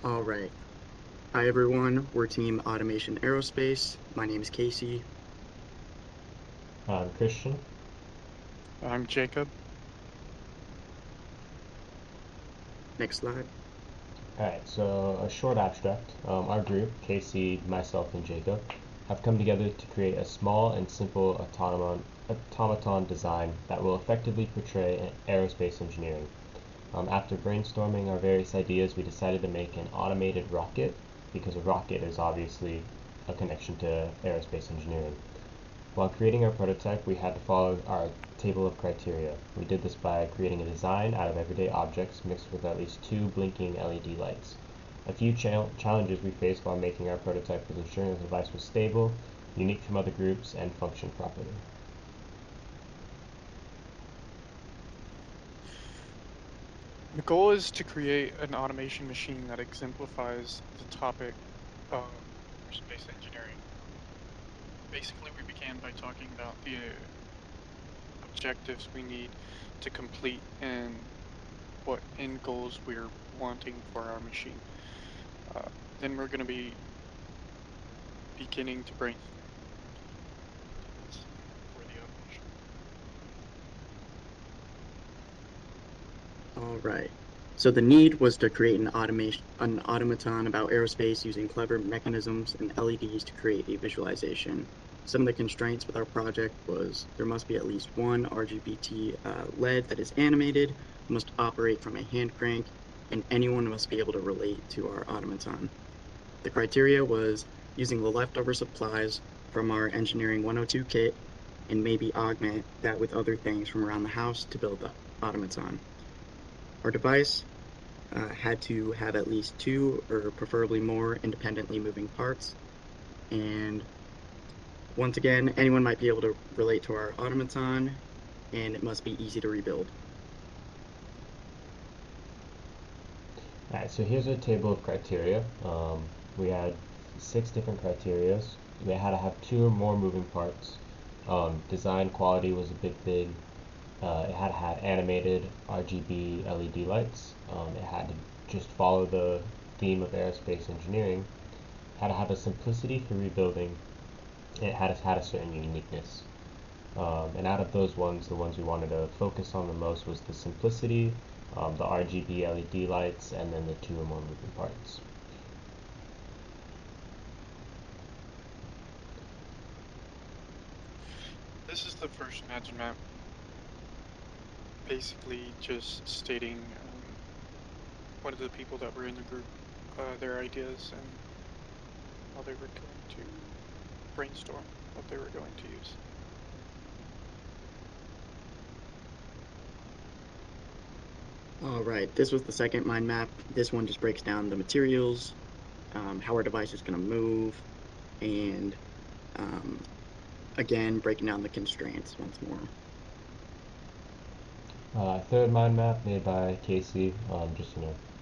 All right. Hi, everyone. We're Team Automation Aerospace. My name is Casey. Christian. I'm Jacob. Next slide. Alright, so a short abstract. Our group, Casey, myself, and Jacob, have come together to create a small and simple automaton design that will effectively portray aerospace engineering. After brainstorming our various ideas, we decided to make an automated rocket because a rocket is obviously a connection to aerospace engineering. While creating our prototype, we had to follow our table of criteria. We did this by creating a design out of everyday objects mixed with at least two blinking LED lights. A few challenges we faced while making our prototype was ensuring the device was stable, unique from other groups, and functioned properly. The goal is to create an automation machine that exemplifies the topic of space engineering. Basically, we began by talking about the objectives we need to complete and what end goals we're wanting for our machine. Then we're going to be beginning to brainstorm for the automation. All right. So the need was to create an automaton about aerospace using clever mechanisms and LEDs to create a visualization. Some of the constraints with our project was there must be at least one RGBT LED that is animated, must operate from a hand crank, and anyone must be able to relate to our automaton. The criteria was using the leftover supplies from our Engineering 102 kit and maybe augment that with other things from around the house to build the automaton. Our device had to have at least two or preferably more independently moving parts. And once again, anyone might be able to relate to our automaton, and it must be easy to rebuild. Alright, so here's a table of criteria. We had 6 different criteria. We had to have 2 or more moving parts. Design quality was a big thing. It had to have animated RGB LED lights. It had to just follow the theme of aerospace engineering. It had to have a simplicity for rebuilding. It had to have a certain uniqueness. And out of those ones, the ones we wanted to focus on the most was the simplicity, the RGB LED lights, and then the 2 or more moving parts. This is the first Imagine map. Basically, just stating what are the people that were in the group, their ideas, and how they were going to brainstorm what they were going to use. All right, this was the second mind map. This one just breaks down the materials, how our device is going to move, and again, breaking down the constraints once more. Third mind map made by Casey, just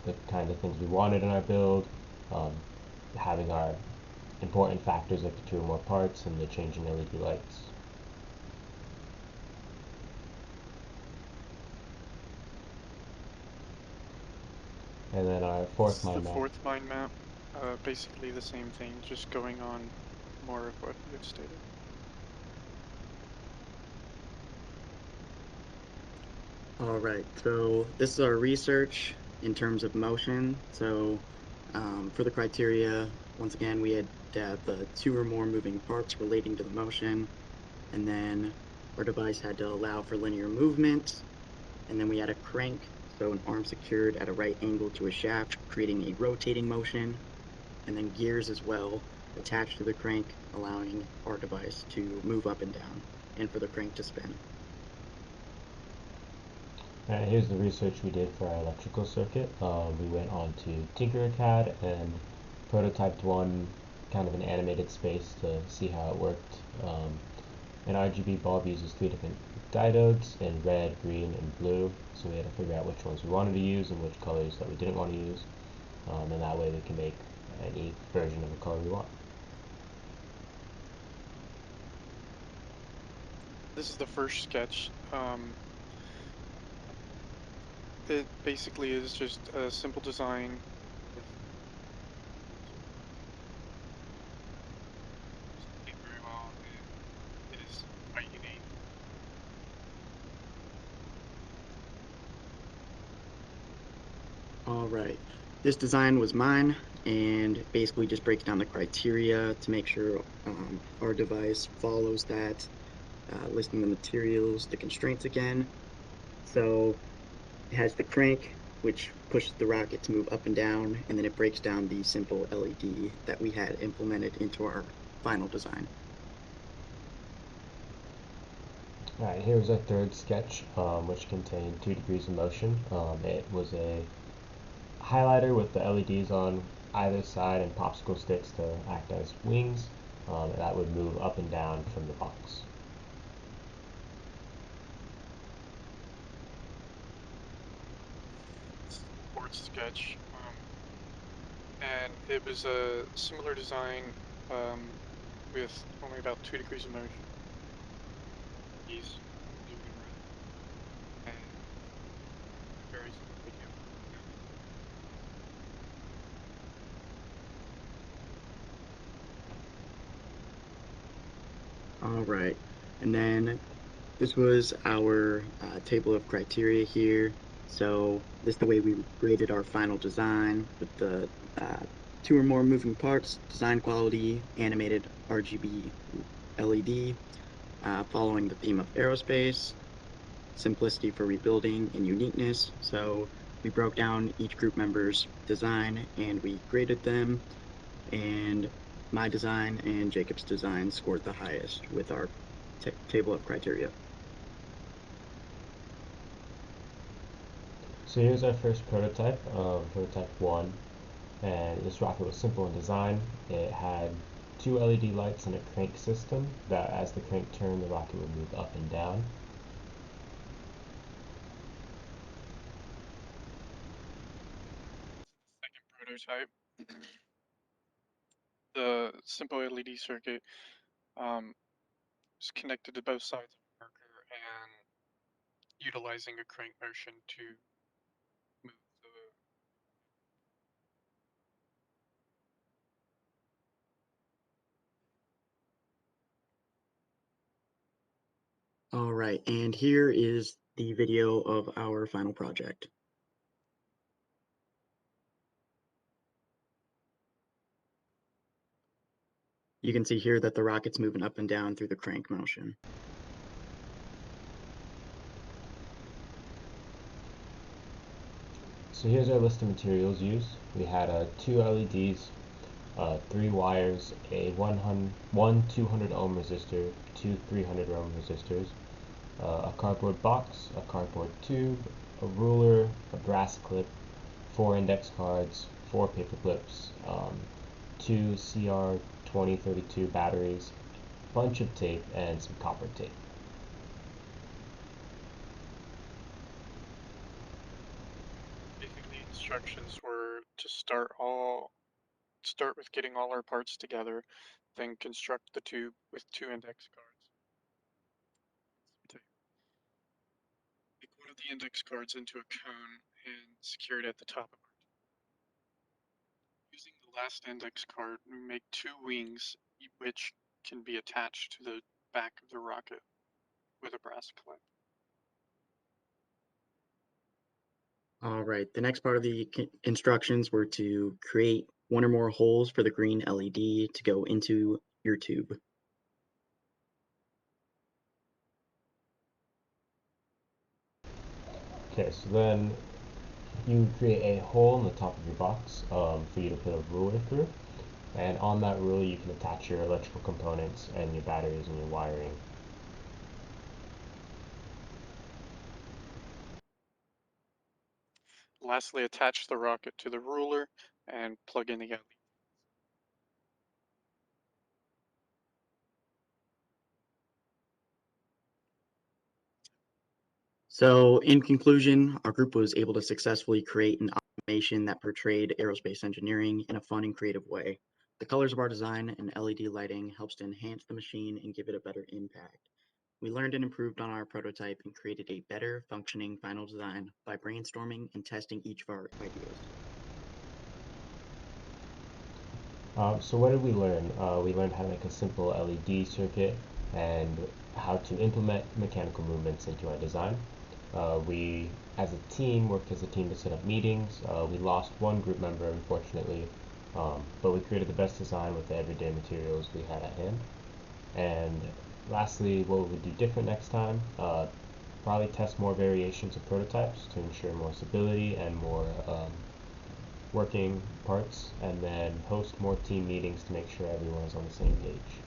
the kind of things we wanted in our build, having our important factors like the 2 or more parts and the changing LED lights. And then our fourth mind map. The fourth mind map, basically the same thing, just going on more of what you've stated. All right, so this is our research in terms of motion. So for the criteria, once again, we had to have the 2 or more moving parts relating to the motion, and then our device had to allow for linear movement, and then we had a crank, so an arm secured at a right angle to a shaft, creating a rotating motion, and then gears as well attached to the crank, allowing our device to move up and down, and for the crank to spin. Here's the research we did for our electrical circuit. We went on to Tinkercad and prototyped one kind of an animated space to see how it worked. An RGB bulb uses 3 different diodes in red, green, and blue, so we had to figure out which ones we wanted to use and which colors that we didn't want to use, and that way we can make any version of the color we want. This is the first sketch. It basically is just a simple design with All right. This design was mine and basically just breaks down the criteria to make sure our device follows that, listing the materials, the constraints again. So it has the crank, which pushes the rocket to move up and down, and then it breaks down the simple LED that we had implemented into our final design. Alright, here's our third sketch, which contained 2 degrees of motion. It was a highlighter with the LEDs on either side and popsicle sticks to act as wings that would move up and down from the box. Fourth sketch, and it was a similar design with only about 2 degrees of motion. These moving around, and very simple. All right. And then this was our table of criteria here. So this is the way we graded our final design with the 2 or more moving parts, design quality, animated RGB LED, following the theme of aerospace, simplicity for rebuilding, and uniqueness. So we broke down each group member's design and we graded them, and my design and Jacob's design scored the highest with our table of criteria. So here's our first prototype, prototype 1, and this rocket was simple in design. It had 2 LED lights and a crank system that as the crank turned, the rocket would move up and down. Second prototype, the simple LED circuit is connected to both sides of the marker and utilizing a crank motion to move the. All right, and here is the video of our final project. You can see here that the rocket's moving up and down through the crank motion. So here's our list of materials used. We had 2 LEDs, 3 wires, one 200 ohm resistor, 2 300 ohm resistors, a cardboard box, a cardboard tube, a ruler, a brass clip, 4 index cards, 4 paper clips, 2 CR2032 batteries, a bunch of tape, and some copper tape. Basically, instructions were to start with getting all our parts together, then construct the tube with 2 index cards. Take one of the index cards into a cone and secure it at the top of our tube. Using the last index card, we make 2 wings, which can be attached to the back of the rocket with a brass clip. All right, the next part of the instructions were to create 1 or more holes for the green LED to go into your tube. Okay, so then you create a hole in the top of your box for you to put a ruler through, and on that ruler you can attach your electrical components and your batteries and your wiring. Lastly, attach the rocket to the ruler and plug in the LED. So in conclusion, our group was able to successfully create an automation that portrayed aerospace engineering in a fun and creative way. The colors of our design and LED lighting helps to enhance the machine and give it a better impact. We learned and improved on our prototype and created a better functioning final design by brainstorming and testing each of our ideas. So what did we learn? We learned how to make a simple LED circuit and how to implement mechanical movements into our design. We, as a team, worked as a team to set up meetings. We lost one group member, unfortunately, but we created the best design with the everyday materials we had at hand. And lastly, what we would do different next time? Probably test more variations of prototypes to ensure more stability and more working parts, and then host more team meetings to make sure everyone is on the same page.